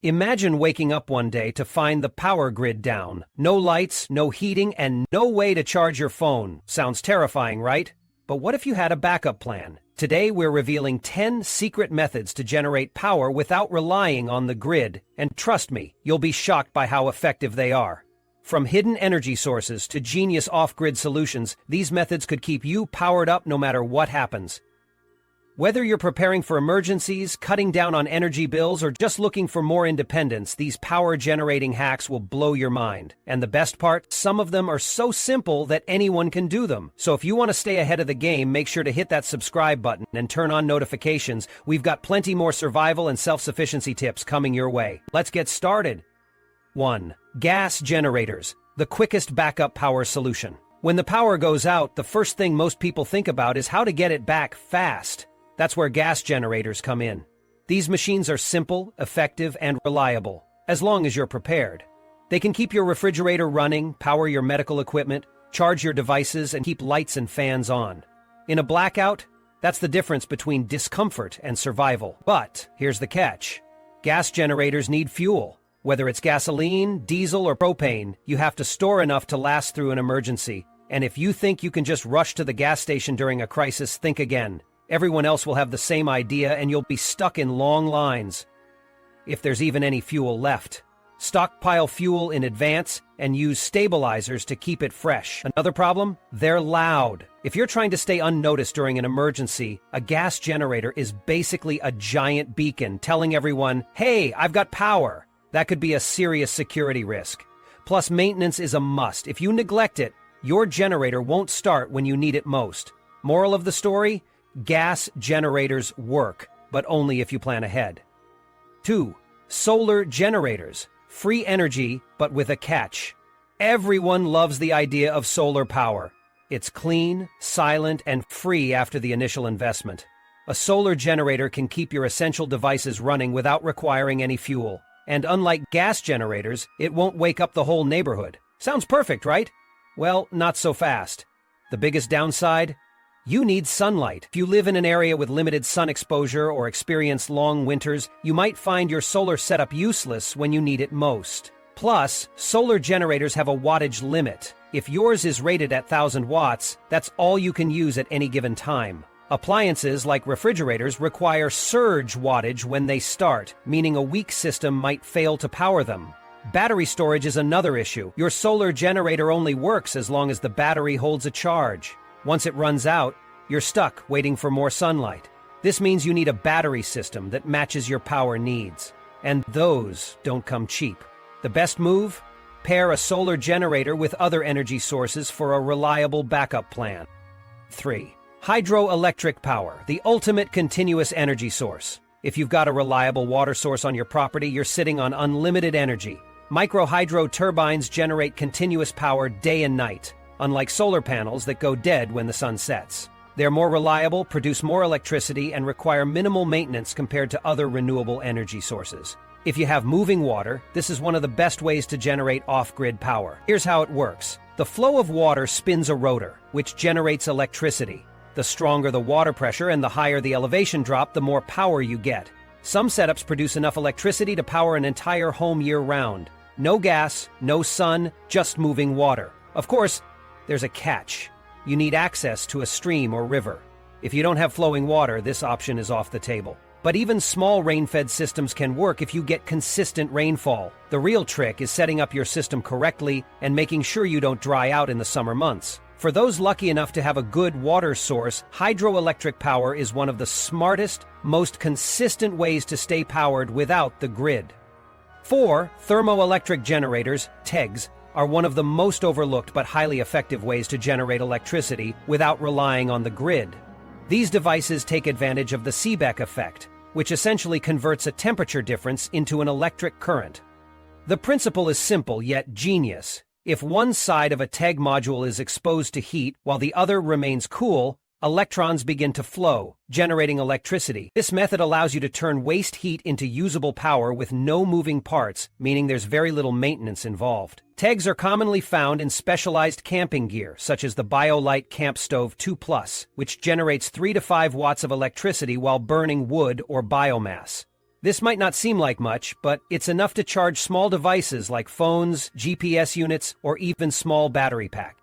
Imagine waking up one day to find the power grid down. No lights, no heating, and no way to charge your phone. Sounds terrifying, right? But what if you had a backup plan? Today we're revealing 10 secret methods to generate power without relying on the grid. And trust me, you'll be shocked by how effective they are. From hidden energy sources to genius off-grid solutions, these methods could keep you powered up no matter what happens. Whether you're preparing for emergencies, cutting down on energy bills, or just looking for more independence, these power-generating hacks will blow your mind. And the best part, some of them are so simple that anyone can do them. So if you want to stay ahead of the game, make sure to hit that subscribe button and turn on notifications. We've got plenty more survival and self-sufficiency tips coming your way. Let's get started. 1. Gas generators, the quickest backup power solution. When the power goes out, the first thing most people think about is how to get it back fast. That's where gas generators come in. These machines are simple, effective, and reliable, as long as you're prepared. They can keep your refrigerator running, power your medical equipment, charge your devices, and keep lights and fans on. In a blackout, that's the difference between discomfort and survival. But here's the catch. Gas generators need fuel. Whether it's gasoline, diesel, or propane, you have to store enough to last through an emergency. And if you think you can just rush to the gas station during a crisis, think again. Everyone else will have the same idea and you'll be stuck in long lines. If there's even any fuel left. Stockpile fuel in advance and use stabilizers to keep it fresh. Another problem? They're loud. If you're trying to stay unnoticed during an emergency, a gas generator is basically a giant beacon telling everyone, hey, I've got power. That could be a serious security risk. Plus, maintenance is a must. If you neglect it, your generator won't start when you need it most. Moral of the story? Gas generators work, but only if you plan ahead. 2. Solar generators. Free energy, but with a catch. Everyone loves the idea of solar power. It's clean, silent, and free after the initial investment. A solar generator can keep your essential devices running without requiring any fuel. And unlike gas generators, it won't wake up the whole neighborhood. Sounds perfect, right? Well, not so fast. The biggest downside? You need sunlight. If you live in an area with limited sun exposure or experience long winters, you might find your solar setup useless when you need it most. Plus, solar generators have a wattage limit. If yours is rated at 1,000 watts, that's all you can use at any given time. Appliances like refrigerators require surge wattage when they start, meaning a weak system might fail to power them. Battery storage is another issue. Your solar generator only works as long as the battery holds a charge. Once it runs out, you're stuck waiting for more sunlight. This means you need a battery system that matches your power needs. And those don't come cheap. The best move? Pair a solar generator with other energy sources for a reliable backup plan. 3. Hydroelectric power, the ultimate continuous energy source. If you've got a reliable water source on your property, you're sitting on unlimited energy. Microhydro turbines generate continuous power day and night, unlike solar panels that go dead when the sun sets. They're more reliable, produce more electricity, and require minimal maintenance compared to other renewable energy sources. If you have moving water, this is one of the best ways to generate off-grid power. Here's how it works. The flow of water spins a rotor, which generates electricity. The stronger the water pressure and the higher the elevation drop, the more power you get. Some setups produce enough electricity to power an entire home year-round. No gas, no sun, just moving water. Of course, there's a catch. You need access to a stream or river. If you don't have flowing water, this option is off the table. But even small rain-fed systems can work if you get consistent rainfall. The real trick is setting up your system correctly and making sure you don't dry out in the summer months. For those lucky enough to have a good water source, hydroelectric power is one of the smartest, most consistent ways to stay powered without the grid. 4. Thermoelectric generators, TEGs, are one of the most overlooked but highly effective ways to generate electricity without relying on the grid. These devices take advantage of the Seebeck effect, which essentially converts a temperature difference into an electric current. The principle is simple yet genius. If one side of a TEG module is exposed to heat while the other remains cool, electrons begin to flow, generating electricity. This method allows you to turn waste heat into usable power with no moving parts, meaning there's very little maintenance involved. TEGs are commonly found in specialized camping gear, such as the BioLite Camp Stove 2 Plus, which generates 3 to 5 watts of electricity while burning wood or biomass. This might not seem like much, but it's enough to charge small devices like phones, GPS units, or even small battery pack.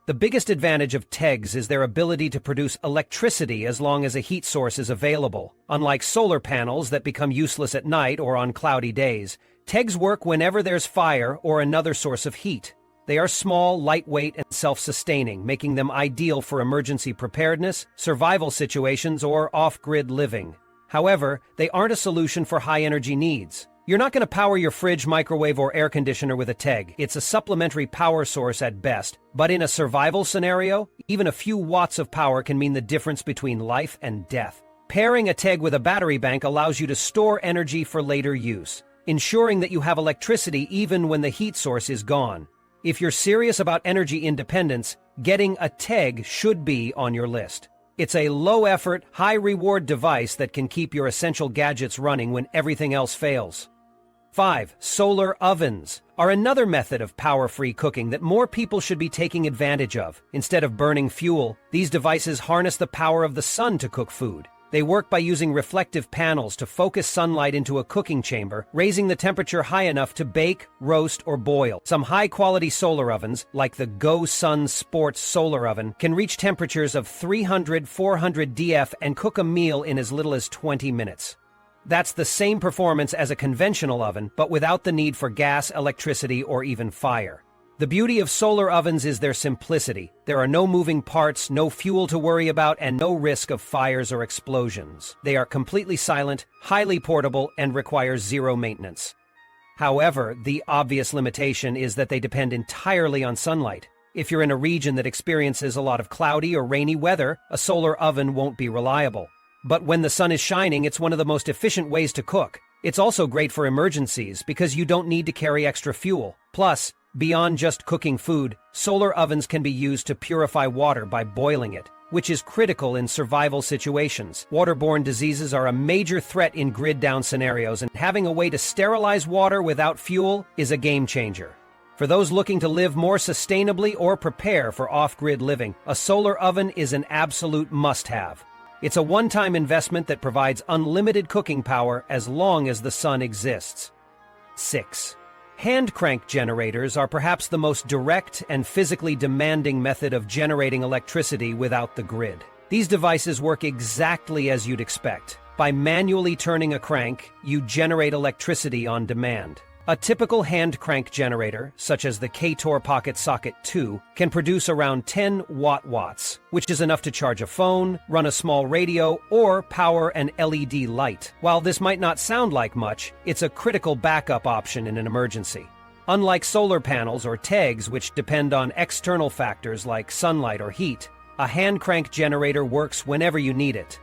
The biggest advantage of TEGs is their ability to produce electricity as long as a heat source is available. Unlike solar panels that become useless at night or on cloudy days, TEGs work whenever there's fire or another source of heat. They are small, lightweight, and self-sustaining, making them ideal for emergency preparedness, survival situations, or off-grid living. However, they aren't a solution for high-energy needs. You're not going to power your fridge, microwave, or air conditioner with a TEG. It's a supplementary power source at best, but in a survival scenario, even a few watts of power can mean the difference between life and death. Pairing a TEG with a battery bank allows you to store energy for later use, ensuring that you have electricity even when the heat source is gone. If you're serious about energy independence, getting a TEG should be on your list. It's a low-effort, high-reward device that can keep your essential gadgets running when everything else fails. 5. Solar ovens are another method of power-free cooking that more people should be taking advantage of. Instead of burning fuel, these devices harness the power of the sun to cook food. They work by using reflective panels to focus sunlight into a cooking chamber, raising the temperature high enough to bake, roast, or boil. Some high-quality solar ovens, like the Go Sun Sports solar oven, can reach temperatures of 300-400 dF and cook a meal in as little as 20 minutes. That's the same performance as a conventional oven, but without the need for gas, electricity, or even fire. The beauty of solar ovens is their simplicity. There are no moving parts, no fuel to worry about, and no risk of fires or explosions. They are completely silent, highly portable, and require zero maintenance. However, the obvious limitation is that they depend entirely on sunlight. If you're in a region that experiences a lot of cloudy or rainy weather, a solar oven won't be reliable. But when the sun is shining, it's one of the most efficient ways to cook. It's also great for emergencies because you don't need to carry extra fuel. Plus, beyond just cooking food, solar ovens can be used to purify water by boiling it, which is critical in survival situations. Waterborne diseases are a major threat in grid-down scenarios, and having a way to sterilize water without fuel is a game-changer. For those looking to live more sustainably or prepare for off-grid living, a solar oven is an absolute must-have. It's a one-time investment that provides unlimited cooking power as long as the sun exists. 6. Hand crank generators are perhaps the most direct and physically demanding method of generating electricity without the grid. These devices work exactly as you'd expect. By manually turning a crank, you generate electricity on demand. A typical hand crank generator, such as the K-Tor Pocket Socket 2, can produce around 10 watts, which is enough to charge a phone, run a small radio, or power an LED light. While this might not sound like much, it's a critical backup option in an emergency. Unlike solar panels or TEGs, which depend on external factors like sunlight or heat, a hand crank generator works whenever you need it.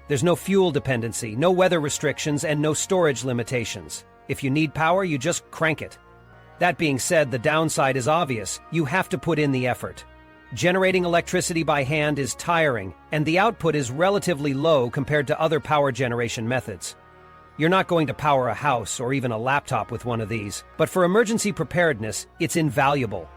There's no fuel dependency, no weather restrictions, and no storage limitations. If you need power, you just crank it. That being said, the downside is obvious. You have to put in the effort. Generating electricity by hand is tiring, and the output is relatively low compared to other power generation methods. You're not going to power a house or even a laptop with one of these, but for emergency preparedness, it's invaluable.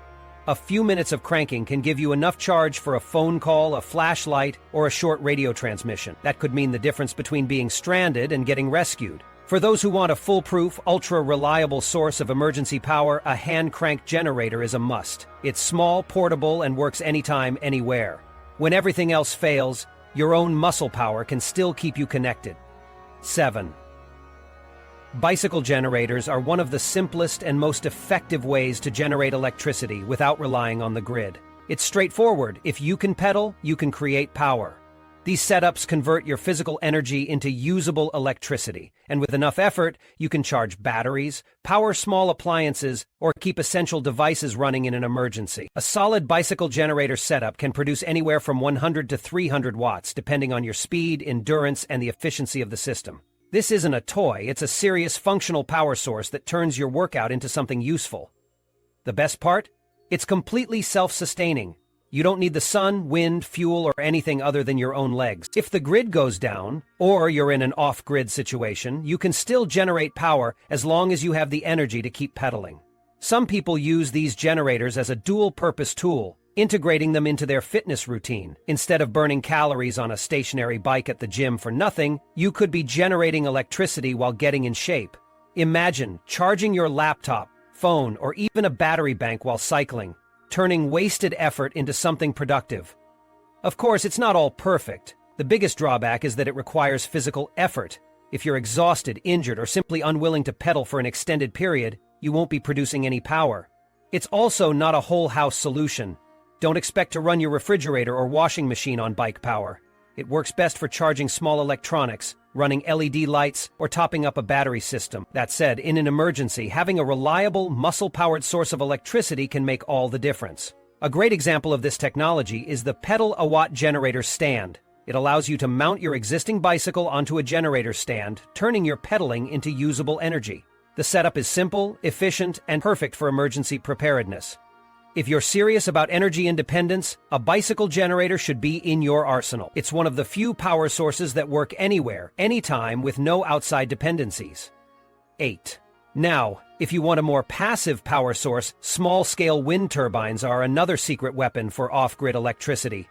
A few minutes of cranking can give you enough charge for a phone call, a flashlight, or a short radio transmission. That could mean the difference between being stranded and getting rescued. For those who want a foolproof, ultra-reliable source of emergency power, a hand-crank generator is a must. It's small, portable, and works anytime, anywhere. When everything else fails, your own muscle power can still keep you connected. 7. Bicycle generators are one of the simplest and most effective ways to generate electricity without relying on the grid. It's straightforward. If you can pedal, you can create power. These setups convert your physical energy into usable electricity, and with enough effort, you can charge batteries, power small appliances, or keep essential devices running in an emergency. A solid bicycle generator setup can produce anywhere from 100 to 300 watts, depending on your speed, endurance, and the efficiency of the system. This isn't a toy, it's a serious functional power source that turns your workout into something useful. The best part? It's completely self-sustaining. You don't need the sun, wind, fuel, or anything other than your own legs. If the grid goes down, or you're in an off-grid situation, you can still generate power as long as you have the energy to keep pedaling. Some people use these generators as a dual-purpose tool. integrating them into their fitness routine. Instead of burning calories on a stationary bike at the gym for nothing, you could be generating electricity while getting in shape. Imagine charging your laptop, phone, or even a battery bank while cycling, turning wasted effort into something productive. Of course, it's not all perfect. The biggest drawback is that it requires physical effort. If you're exhausted, injured, or simply unwilling to pedal for an extended period, you won't be producing any power. It's also not a whole house solution. Don't expect to run your refrigerator or washing machine on bike power. It works best for charging small electronics, running LED lights, or topping up a battery system. That said, in an emergency, having a reliable, muscle-powered source of electricity can make all the difference. A great example of this technology is the pedal-a-watt generator stand. It allows you to mount your existing bicycle onto a generator stand, turning your pedaling into usable energy. The setup is simple, efficient, and perfect for emergency preparedness. If you're serious about energy independence, a bicycle generator should be in your arsenal. It's one of the few power sources that work anywhere, anytime, with no outside dependencies. 8. Now, if you want a more passive power source, small-scale wind turbines are another secret weapon for off-grid electricity.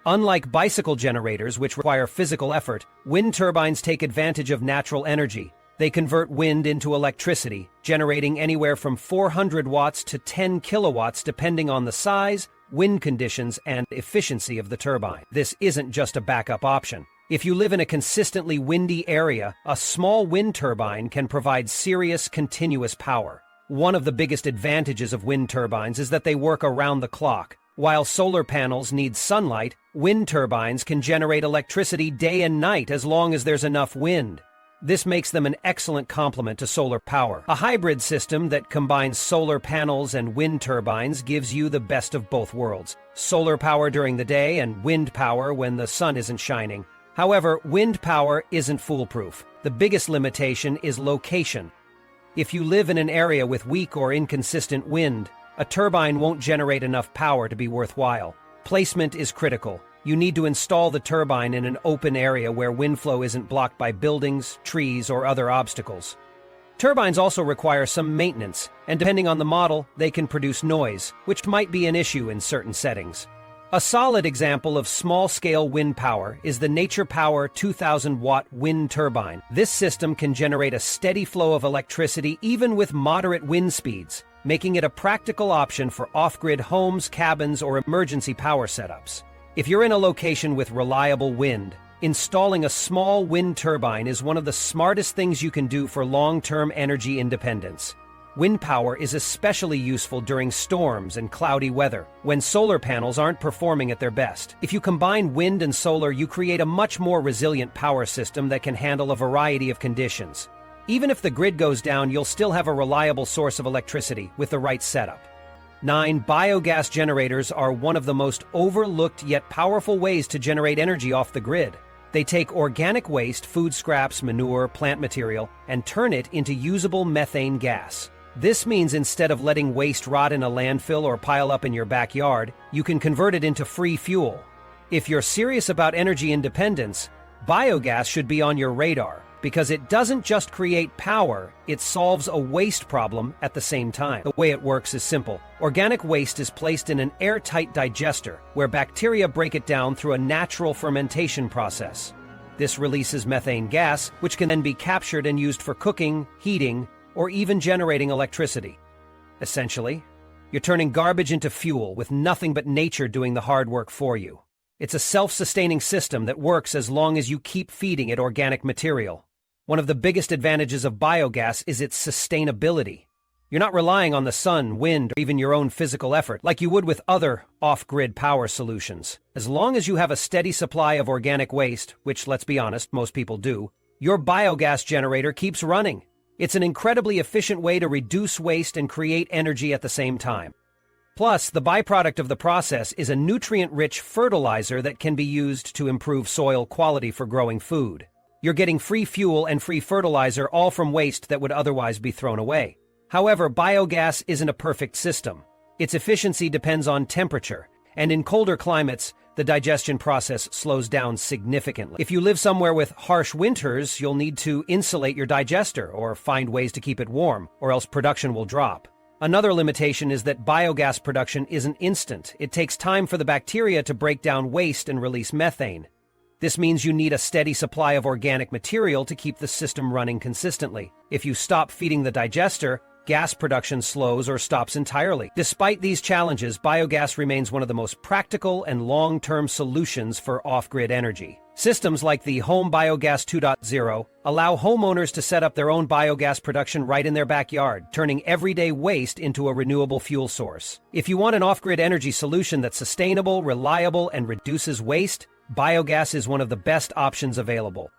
Unlike bicycle generators, which require physical effort, wind turbines take advantage of natural energy. They convert wind into electricity, generating anywhere from 400 watts to 10 kilowatts depending on the size, wind conditions, and efficiency of the turbine. This isn't just a backup option. If you live in a consistently windy area, a small wind turbine can provide serious, continuous power. One of the biggest advantages of wind turbines is that they work around the clock. While solar panels need sunlight, wind turbines can generate electricity day and night as long as there's enough wind. This makes them an excellent complement to solar power. A hybrid system that combines solar panels and wind turbines gives you the best of both worlds. Solar power during the day and wind power when the sun isn't shining. However, wind power isn't foolproof. The biggest limitation is location. If you live in an area with weak or inconsistent wind, a turbine won't generate enough power to be worthwhile. Placement is critical. You need to install the turbine in an open area where wind flow isn't blocked by buildings, trees, or other obstacles. Turbines also require some maintenance, and depending on the model, they can produce noise, which might be an issue in certain settings. A solid example of small-scale wind power is the Nature Power 2000-watt wind turbine. This system can generate a steady flow of electricity even with moderate wind speeds, making it a practical option for off-grid homes, cabins, or emergency power setups. If you're in a location with reliable wind, installing a small wind turbine is one of the smartest things you can do for long-term energy independence. Wind power is especially useful during storms and cloudy weather, when solar panels aren't performing at their best. If you combine wind and solar, you create a much more resilient power system that can handle a variety of conditions. Even if the grid goes down, you'll still have a reliable source of electricity with the right setup. 9. Biogas generators are one of the most overlooked yet powerful ways to generate energy off the grid. They take organic waste, food scraps, manure, plant material, and turn it into usable methane gas. This means instead of letting waste rot in a landfill or pile up in your backyard, you can convert it into free fuel. If you're serious about energy independence, biogas should be on your radar, because it doesn't just create power, it solves a waste problem at the same time. The way it works is simple. Organic waste is placed in an airtight digester, where bacteria break it down through a natural fermentation process. This releases methane gas, which can then be captured and used for cooking, heating, or even generating electricity. Essentially, you're turning garbage into fuel with nothing but nature doing the hard work for you. It's a self-sustaining system that works as long as you keep feeding it organic material. One of the biggest advantages of biogas is its sustainability. You're not relying on the sun, wind, or even your own physical effort like you would with other off-grid power solutions. As long as you have a steady supply of organic waste, which, let's be honest, most people do, your biogas generator keeps running. It's an incredibly efficient way to reduce waste and create energy at the same time. Plus, the byproduct of the process is a nutrient-rich fertilizer that can be used to improve soil quality for growing food. You're getting free fuel and free fertilizer, all from waste that would otherwise be thrown away. However, biogas isn't a perfect system. Its efficiency depends on temperature, and in colder climates, the digestion process slows down significantly. If you live somewhere with harsh winters, you'll need to insulate your digester or find ways to keep it warm, or else production will drop. Another limitation is that biogas production isn't instant. It takes time for the bacteria to break down waste and release methane. This means you need a steady supply of organic material to keep the system running consistently. If you stop feeding the digester, gas production slows or stops entirely. Despite these challenges, biogas remains one of the most practical and long-term solutions for off-grid energy. Systems like the Home Biogas 2.0 allow homeowners to set up their own biogas production right in their backyard, turning everyday waste into a renewable fuel source. If you want an off-grid energy solution that's sustainable, reliable, and reduces waste, biogas is one of the best options available.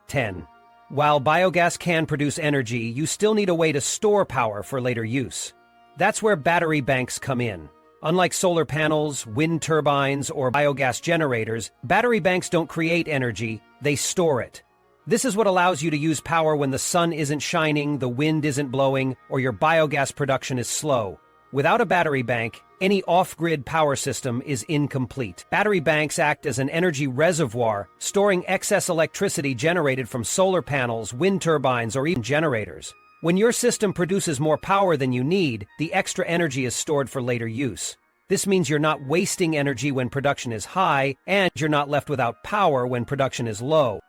10. While biogas can produce energy, you still need a way to store power for later use. That's where battery banks come in. Unlike solar panels, wind turbines, or biogas generators, battery banks don't create energy, they store it. This is what allows you to use power when the sun isn't shining, the wind isn't blowing, or your biogas production is slow. Without a battery bank, any off-grid power system is incomplete. Battery banks act as an energy reservoir, storing excess electricity generated from solar panels, wind turbines, or even generators. When your system produces more power than you need, the extra energy is stored for later use. This means you're not wasting energy when production is high, and you're not left without power when production is low.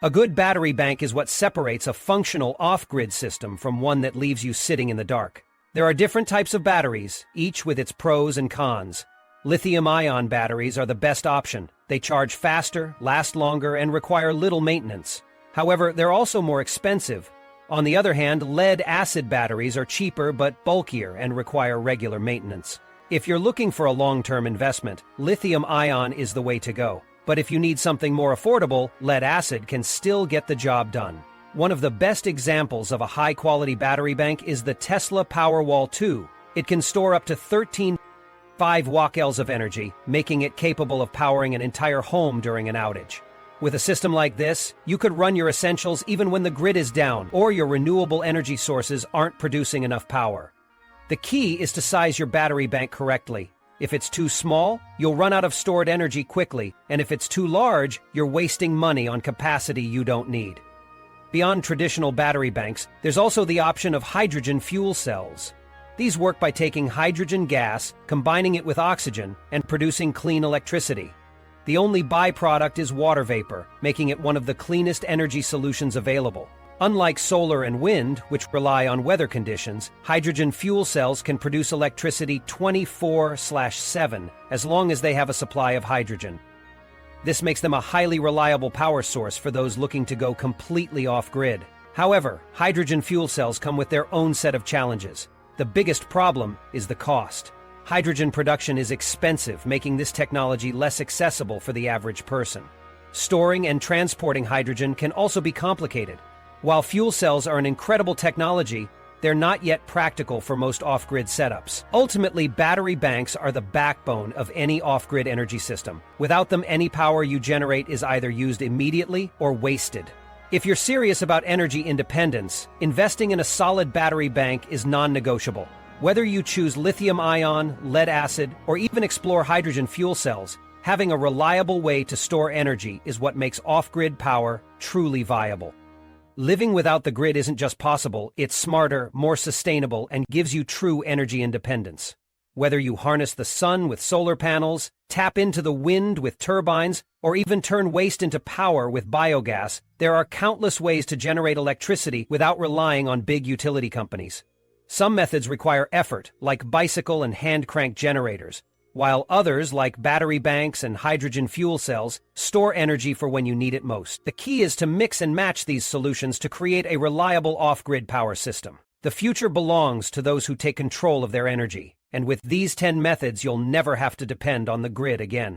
A good battery bank is what separates a functional off-grid system from one that leaves you sitting in the dark. There are different types of batteries, each with its pros and cons. Lithium-ion batteries are the best option. They charge faster, last longer, and require little maintenance. However, they're also more expensive. On the other hand, lead-acid batteries are cheaper but bulkier and require regular maintenance. If you're looking for a long-term investment, lithium-ion is the way to go. But if you need something more affordable, lead-acid can still get the job done. One of the best examples of a high-quality battery bank is the Tesla Powerwall 2. It can store up to 13.5 watt-hours of energy, making it capable of powering an entire home during an outage. With a system like this, you could run your essentials even when the grid is down or your renewable energy sources aren't producing enough power. The key is to size your battery bank correctly. If it's too small, you'll run out of stored energy quickly, and if it's too large, you're wasting money on capacity you don't need. Beyond traditional battery banks, there's also the option of hydrogen fuel cells. These work by taking hydrogen gas, combining it with oxygen, and producing clean electricity. The only byproduct is water vapor, making it one of the cleanest energy solutions available. Unlike solar and wind, which rely on weather conditions, hydrogen fuel cells can produce electricity 24/7 as long as they have a supply of hydrogen. This makes them a highly reliable power source for those looking to go completely off-grid. However, hydrogen fuel cells come with their own set of challenges. The biggest problem is the cost. Hydrogen production is expensive, making this technology less accessible for the average person. Storing and transporting hydrogen can also be complicated. While fuel cells are an incredible technology, they're not yet practical for most off-grid setups. Ultimately, battery banks are the backbone of any off-grid energy system. Without them, any power you generate is either used immediately or wasted. If you're serious about energy independence, investing in a solid battery bank is non-negotiable. Whether you choose lithium-ion, lead-acid, or even explore hydrogen fuel cells, having a reliable way to store energy is what makes off-grid power truly viable. Living without the grid isn't just possible, it's smarter, more sustainable, and gives you true energy independence. Whether you harness the sun with solar panels, tap into the wind with turbines, or even turn waste into power with biogas, there are countless ways to generate electricity without relying on big utility companies. Some methods require effort, like bicycle and hand-crank generators, while others, like battery banks and hydrogen fuel cells, store energy for when you need it most. The key is to mix and match these solutions to create a reliable off-grid power system. The future belongs to those who take control of their energy, and with these 10 methods, you'll never have to depend on the grid again.